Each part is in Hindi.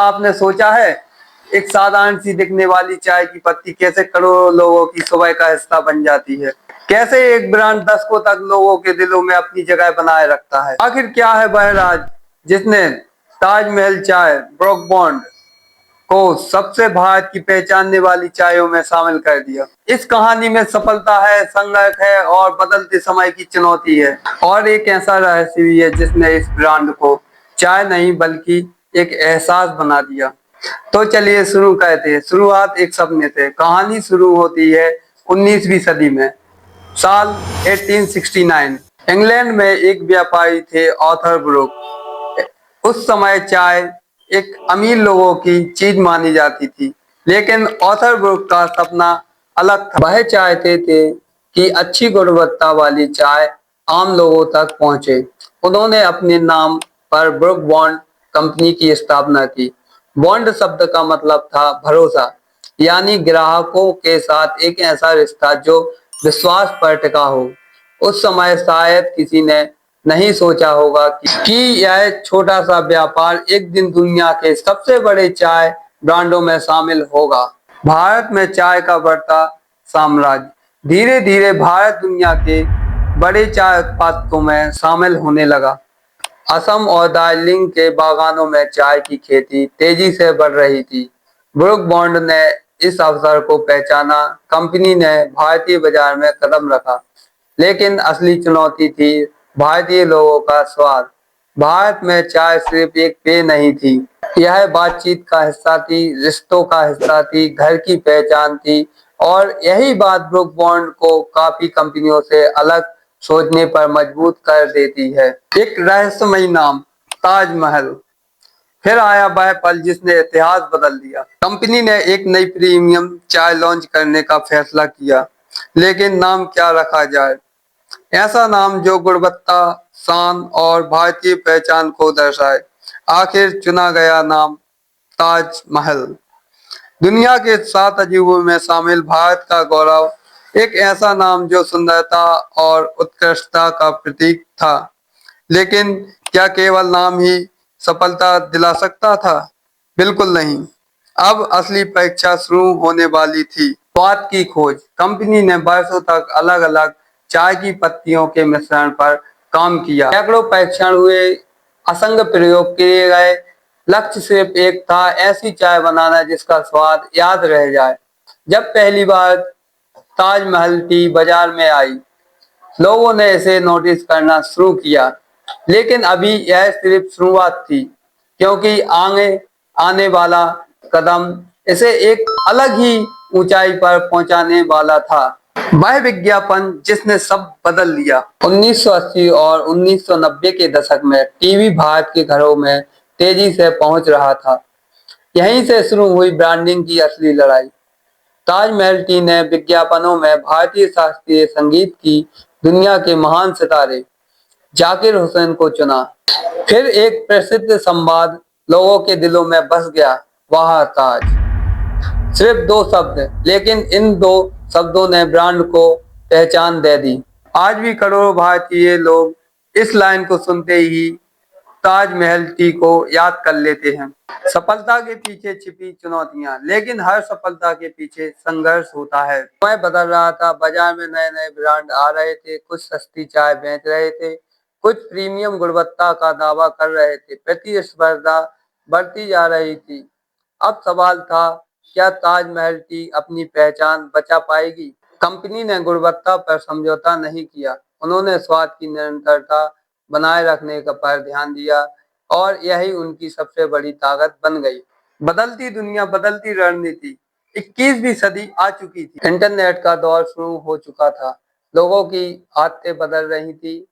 आपने सोचा है एक साधारण सी दिखने वाली चाय की पत्ती कैसे करोड़ों लोगों की सुबह का हिस्सा बन जाती है। कैसे एक ब्रांड दशकों तक लोगों के दिलों में अपनी जगह बनाए रखता है। आखिर क्या है वह राज जिसने ताजमहल चाय ब्रूक बॉन्ड को सबसे भारत की पहचानने वाली चायों में शामिल कर दिया। इस कहानी में सफलता है, संघर्ष है और बदलते समय की चुनौती है। और एक ऐसा रहस्य भी है जिसने इस ब्रांड को चाय नहीं बल्कि एक एहसास बना दिया। तो चलिए शुरू करते हैं। शुरुआत एक सपने से। कहानी शुरू होती है 19वीं सदी में। साल 1869। इंग्लैंड में एक व्यापारी थे आर्थर ब्रूक। उस समय चाय एक अमीर लोगों की चीज मानी जाती थी, लेकिन आर्थर ब्रूक का सपना अलग था। वह चाहते थे कि अच्छी गुणवत्ता वाली चाय आम लोगों तक पहुंचे। उन्होंने अपने नाम पर ब्रूक बॉन्ड कंपनी की स्थापना की। बॉन्ड शब्द का मतलब था भरोसा, यानी ग्राहकों के साथ एक ऐसा रिश्ता जो विश्वास पर टिका हो। उस समय शायद किसी ने नहीं सोचा होगा कि यह छोटा सा व्यापार एक दिन दुनिया के सबसे बड़े चाय ब्रांडों में शामिल होगा। भारत में चाय का बढ़ता साम्राज्य। धीरे धीरे भारत दुनिया के बड़े चाय उत्पादकों में शामिल होने लगा। असम और दार्जिलिंग के बागानों में चाय की खेती तेजी से बढ़ रही थी। ब्रूक बॉन्ड ने इस अवसर को पहचाना। कंपनी ने भारतीय बाजार में कदम रखा, लेकिन असली चुनौती थी भारतीय लोगों का स्वाद। भारत में चाय सिर्फ एक पेय नहीं थी, यह बातचीत का हिस्सा थी, रिश्तों का हिस्सा थी, घर की पहचान थी। और यही बात ब्रूक बॉन्ड को काफी कंपनियों से अलग सोचने पर मजबूर कर देती है। एक रहस्यमयी नाम, ताजमहल। फिर आया वह पल जिसने इतिहास बदल दिया। कंपनी ने एक नई प्रीमियम चाय लॉन्च करने का फैसला किया, लेकिन नाम क्या रखा जाए। ऐसा नाम जो गुणवत्ता, शान और भारतीय पहचान को दर्शाए। आखिर चुना गया नाम ताजमहल। दुनिया के 7 अजूबों में शामिल भारत का गौरव। एक ऐसा नाम जो सुंदरता और उत्कृष्टता का प्रतीक था। लेकिन क्या केवल नाम ही सफलता दिला सकता था? बिल्कुल नहीं। अब असली परीक्षा शुरू होने वाली थी। स्वाद की खोज। कंपनी ने वर्षों तक अलग अलग चाय की पत्तियों के मिश्रण पर काम किया। सैकड़ों परीक्षण हुए, असंख्य प्रयोग किए गए। लक्ष्य सिर्फ एक था, ऐसी चाय बनाना जिसका स्वाद याद रह जाए। जब पहली बार ताजमहल टी बाजार में आई, लोगों ने इसे नोटिस करना शुरू किया। लेकिन अभी यह सिर्फ शुरुआत थी, क्योंकि आगे आने वाला कदम इसे एक अलग ही ऊंचाई पर पहुंचाने वाला था। वह विज्ञापन जिसने सब बदल दिया। 1980 और 1990 के दशक में टीवी भारत के घरों में तेजी से पहुंच रहा था। यहीं से शुरू हुई ब्रांडिंग की असली लड़ाई। ताजमहल टी ने विज्ञापनों में भारतीय शास्त्रीय संगीत की दुनिया के महान सितारे जाकिर हुसैन को चुना। फिर एक प्रसिद्ध संवाद लोगों के दिलों में बस गया, वाह ताज। सिर्फ 2 शब्द, लेकिन इन 2 शब्दों ने ब्रांड को पहचान दे दी। आज भी करोड़ों भारतीय लोग इस लाइन को सुनते ही ताजमहल टी को याद कर लेते हैं। सफलता के पीछे छिपी चुनौतियां। लेकिन हर सफलता के पीछे संघर्ष होता है। समय बदल रहा था, बाजार में नए नए ब्रांड आ रहे थे। कुछ सस्ती चाय बेच रहे थे, कुछ प्रीमियम गुणवत्ता का दावा कर रहे थे। प्रतिस्पर्धा बढ़ती जा रही थी। अब सवाल था, क्या ताजमहल टी अपनी पहचान बचा पाएगी? कंपनी ने गुणवत्ता पर समझौता नहीं किया। उन्होंने स्वाद की निरंतरता बनाए रखने का पर ध्यान दिया, और यही उनकी सबसे बड़ी ताकत बन गई। बदलती दुनिया, बदलती रणनीति। 21वीं सदी आ चुकी थी। इंटरनेट का दौर शुरू हो चुका था। लोगों की आदतें बदल रही थी।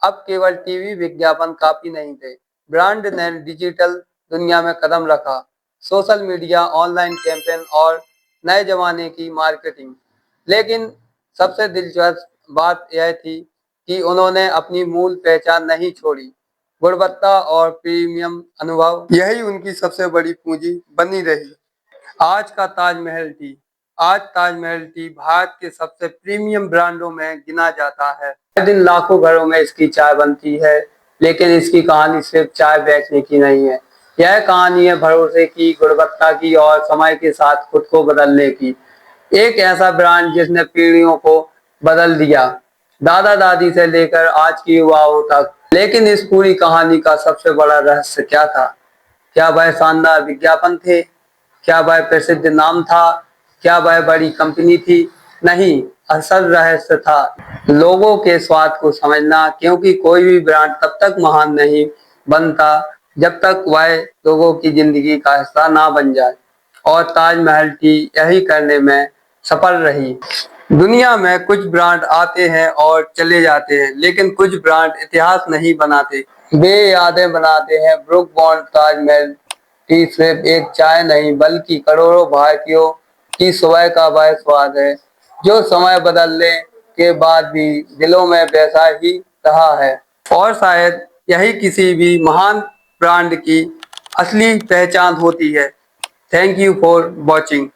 अब केवल टीवी विज्ञापन काफी नहीं थे। ब्रांड ने डिजिटल दुनिया में कदम रखा। सोशल मीडिया, ऑनलाइन कैंपेन और नए जमाने की मार्केटिंग। लेकिन सबसे दिलचस्प बात यह थी कि उन्होंने अपनी मूल पहचान नहीं छोड़ी। गुणवत्ता और प्रीमियम अनुभव, यही उनकी सबसे बड़ी पूंजी बनी रही। आज का ताजमहल टी। आज ताजमहल टी भारत के सबसे प्रीमियम ब्रांडों में गिना जाता है। हर दिन लाखों घरों में इसकी चाय बनती है, लेकिन इसकी कहानी सिर्फ चाय बेचने की नहीं है। यह कहानी है भरोसे की, गुणवत्ता की और समय के साथ खुद को बदलने की। एक ऐसा ब्रांड जिसने पीढ़ियों को बदल दिया, दादा दादी से लेकर आज की युवाओं तक। लेकिन इस पूरी कहानी का सबसे बड़ा रहस्य क्या था? क्या वह शानदार विज्ञापन थे? क्या वह प्रसिद्ध नाम था? क्या वह बड़ी कंपनी थी? नहीं, असल रहस्य था लोगों के स्वाद को समझना, क्योंकि कोई भी ब्रांड तब तक महान नहीं बनता जब तक वह लोगों की जिंदगी का हिस्सा ना बन जाए। और ताजमहल टी यही करने में सफल रही। दुनिया में कुछ ब्रांड आते हैं और चले जाते हैं, लेकिन कुछ ब्रांड इतिहास नहीं बनाते, वे यादें बनाते हैं। ब्रुक बॉन्ड ताजमहल टी सिर्फ एक चाय नहीं, बल्कि करोड़ों भारतीयों की सुबह का वह स्वाद है जो समय बदलने के बाद भी दिलों में वैसा ही रहा है। और शायद यही किसी भी महान ब्रांड की असली पहचान होती है। Thank you for watching.